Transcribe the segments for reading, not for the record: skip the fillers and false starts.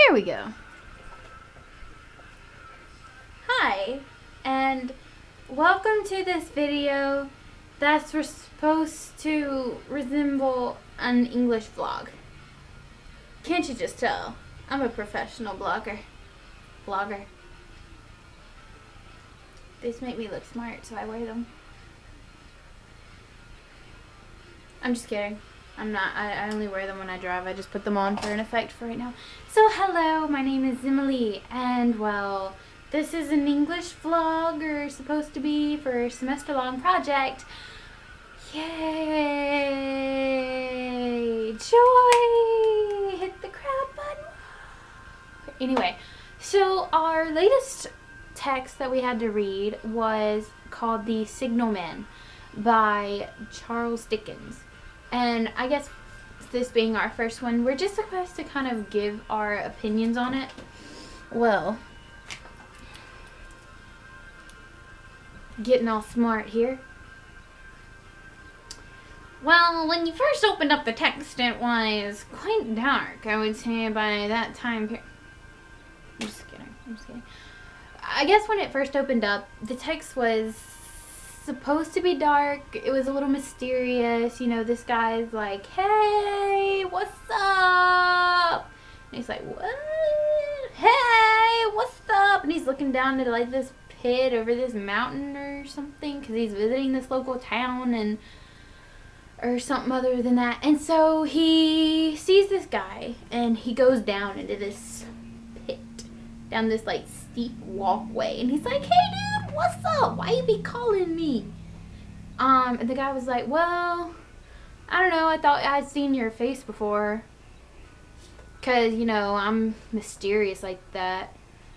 There we go. Hi, and welcome to this video that's supposed to resemble an English vlog. Can't you just tell? I'm a professional vlogger. These make me look smart, so I wear them. I'm just kidding. I'm not. I only wear them when I drive. I just put them on for an effect for right now. So hello, my name is Emily, and well, this is an English vlog, or supposed to be, for a semester-long project. Yay! Joy! Hit the crowd button. Anyway, so our latest text that we had to read was called The Signalman by Charles Dickens. And I guess this being our first one, we're just supposed to kind of give our opinions on it. Well, getting all smart here. Well, when you first opened up the text, it was quite dark, I would say, by that time period. I'm just kidding. I guess when it first opened up, the text was supposed to be dark. It was a little mysterious. You know, this guy's like, hey, what's up? And he's like, what? Hey, what's up? And he's looking down at like this pit over this mountain or something, because he's visiting this local town and or something other than that. And so he sees this guy and he goes down into this pit, down this like steep walkway, and he's like, hey dude, what's up? Why you be calling me? And the guy was like, well, I don't know, I thought I'd seen your face before, cause you know, I'm mysterious like that.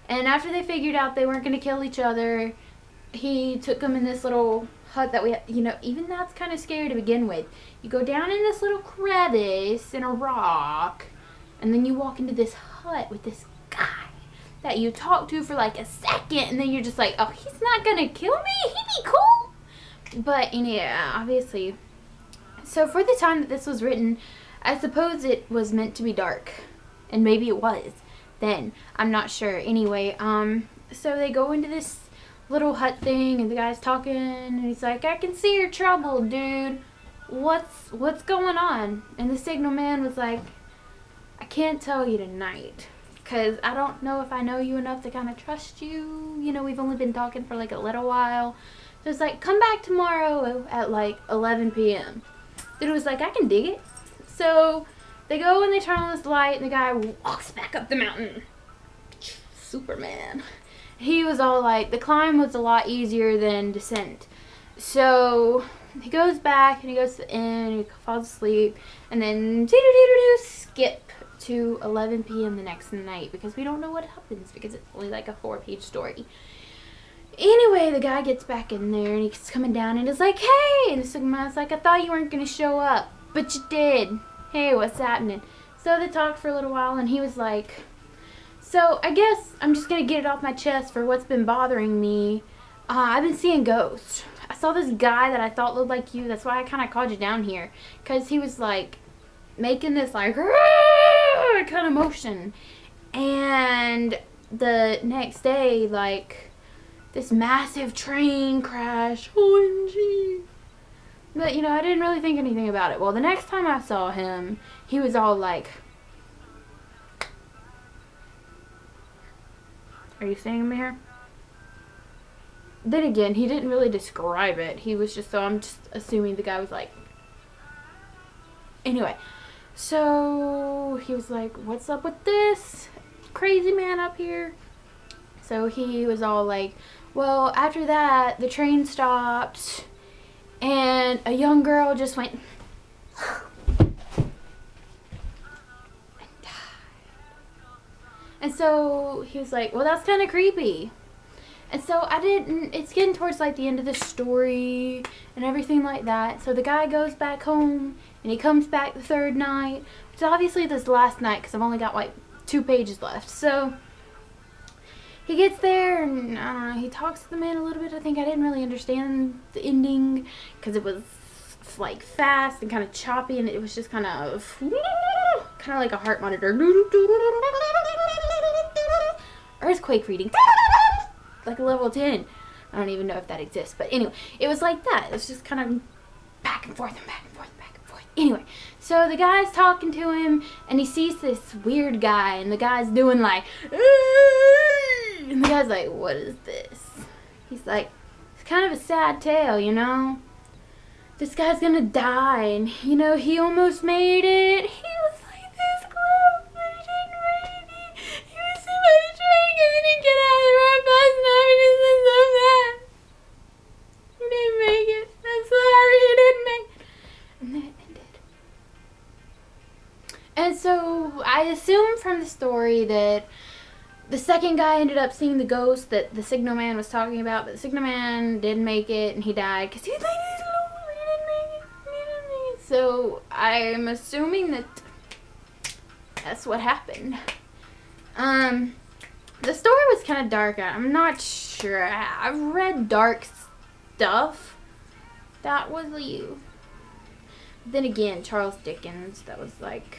And after they figured out they weren't gonna kill each other, he took them in this little hut that we, you know, even that's kind of scary to begin with. You go down in this little crevice in a rock, and then you walk into this hut with this guy that you talk to for like a second, and then you're just like, oh, he's not gonna kill me, he'd be cool. But yeah, obviously. So for the time that this was written, I suppose it was meant to be dark, and maybe it was then, I'm not sure. Anyway, so they go into this little hut thing, and the guy's talking, and he's like, I can see you're troubled, dude. What's going on? And the signalman was like, I can't tell you tonight, because I don't know if I know you enough to kind of trust you. You know, we've only been talking for like a little while. So it's like, come back tomorrow at like 11 p.m. Dude was like, I can dig it. So they go and they turn on this light, and the guy walks back up the mountain. Superman. He was all like, the climb was a lot easier than descent. So he goes back and he goes to the inn, and he falls asleep, and then skip to 11 p.m. the next night, because we don't know what happens, because it's only like a 4-page story. Anyway, the guy gets back in there, and he's coming down, and he's like, hey! And the Signalman's like, I thought you weren't going to show up, but you did. Hey, what's happening? So they talked for a little while, and he was like, so I guess I'm just going to get it off my chest for what's been bothering me. I've been seeing ghosts. I saw this guy that I thought looked like you. That's why I kind of called you down here, because he was like making this like kind of motion. And the next day, like, this massive train crash. OMG. But, you know, I didn't really think anything about it. Well, the next time I saw him, he was all like, are you seeing me here? Then again, he didn't really describe it. He was just, so I'm just assuming the guy was like, anyway. So he was like, what's up with this crazy man up here? So he was all like, well, after that, the train stopped, and a young girl just went and died. And so he was like, well, that's kind of creepy. And so it's getting towards like the end of the story and everything like that. So the guy goes back home, and he comes back the third night. It's obviously this last night, because I've only got like 2 pages left. So he gets there, and I don't know, he talks to the man a little bit. I think I didn't really understand the ending, because it was like fast and kind of choppy, and it was just kind of like a heart monitor. earthquake reading. Like a level 10. I don't even know if that exists. But anyway, it was like that. It was just kind of back and forth and back and forth, back and forth. Anyway, so the guy's talking to him, and he sees this weird guy, and the guy's doing like, and the guy's like, what is this? He's like, it's kind of a sad tale, you know? This guy's gonna die, and, you know, he almost made it. He was like this close, but he didn't make it. He was so much trying, and then he get out of the road fast enough, and he said so sad. He didn't make it. I'm sorry, he didn't make it. And then it ended. And so, I assume from the story that the second guy ended up seeing the ghost that the Signalman was talking about, but the Signalman didn't make it, and he died because he was like this little, he didn't make it, he didn't make it. So I'm assuming that that's what happened. The story was kind of dark. I'm not sure. I've read dark stuff. That was you. Then again, Charles Dickens. That was like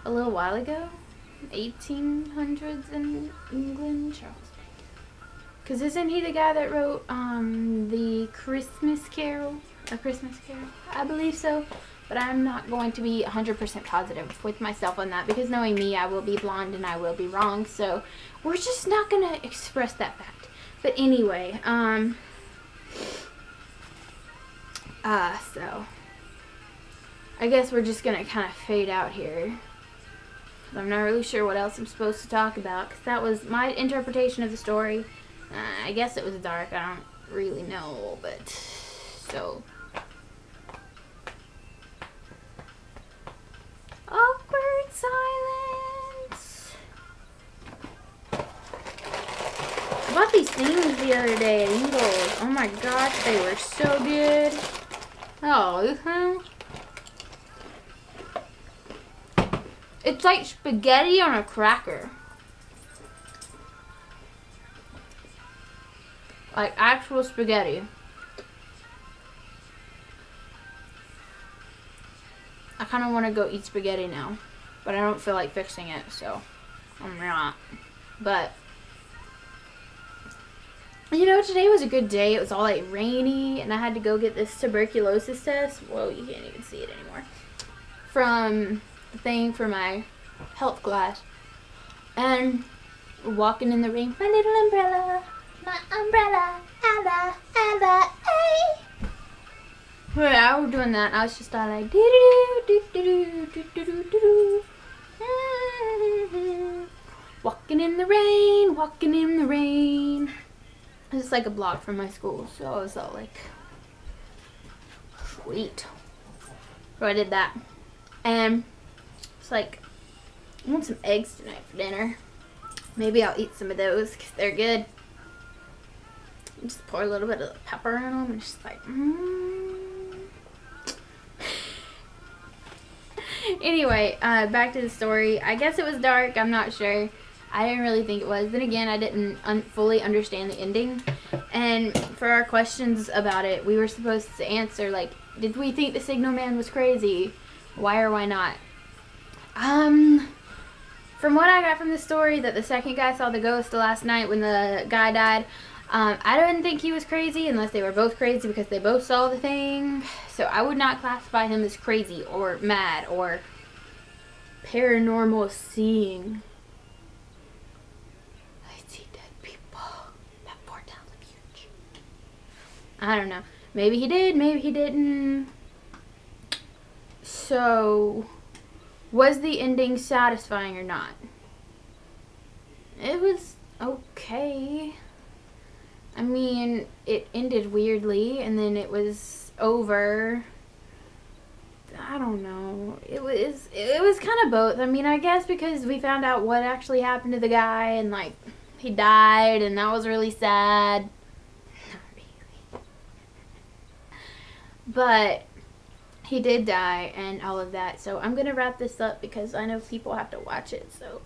a little while ago. 1800s in England. Charles Dickens. Because isn't he the guy that wrote the Christmas Carol? A Christmas Carol? I believe so. But I'm not going to be 100% positive with myself on that. Because knowing me, I will be blonde and I will be wrong. So we're just not going to express that fact. But anyway, so I guess we're just going to kind of fade out here. I'm not really sure what else I'm supposed to talk about, because that was my interpretation of the story. I guess it was dark. I don't really know, but so. Awkward silence. I bought these things the other day at Eagles. Oh my gosh, they were so good. Oh, it's like spaghetti on a cracker. Like actual spaghetti. I kind of want to go eat spaghetti now. But I don't feel like fixing it, so I'm not. But, you know, today was a good day. It was all like rainy, and I had to go get this tuberculosis test. Whoa, you can't even see it anymore. From the thing for my health class, and walking in the rain, my little umbrella, Ella, hey. Well, I was doing that, and I was just all like, walking in the rain, walking in the rain. It's like a block from my school, so I was all like, sweet. So I did that, and like, I want some eggs tonight for dinner. Maybe I'll eat some of those because they're good. Just pour a little bit of pepper in them and just like, Anyway, back to the story. I guess it was dark. I'm not sure. I didn't really think it was. Then again, I didn't fully understand the ending. And for our questions about it, we were supposed to answer, like, did we think the Signalman was crazy? Why or why not? From what I got from the story, that the second guy saw the ghost the last night when the guy died, I didn't think he was crazy unless they were both crazy because they both saw the thing. So I would not classify him as crazy or mad or paranormal seeing. I see dead people. That portal's huge. I don't know. Maybe he did, maybe he didn't. So, was the ending satisfying or not? It was okay. I mean, it ended weirdly, and then it was over. I don't know. It was kind of both. I mean, I guess because we found out what actually happened to the guy, and like, he died, and that was really sad. Not really. But he did die, and all of that. So I'm gonna wrap this up because I know people have to watch it. So,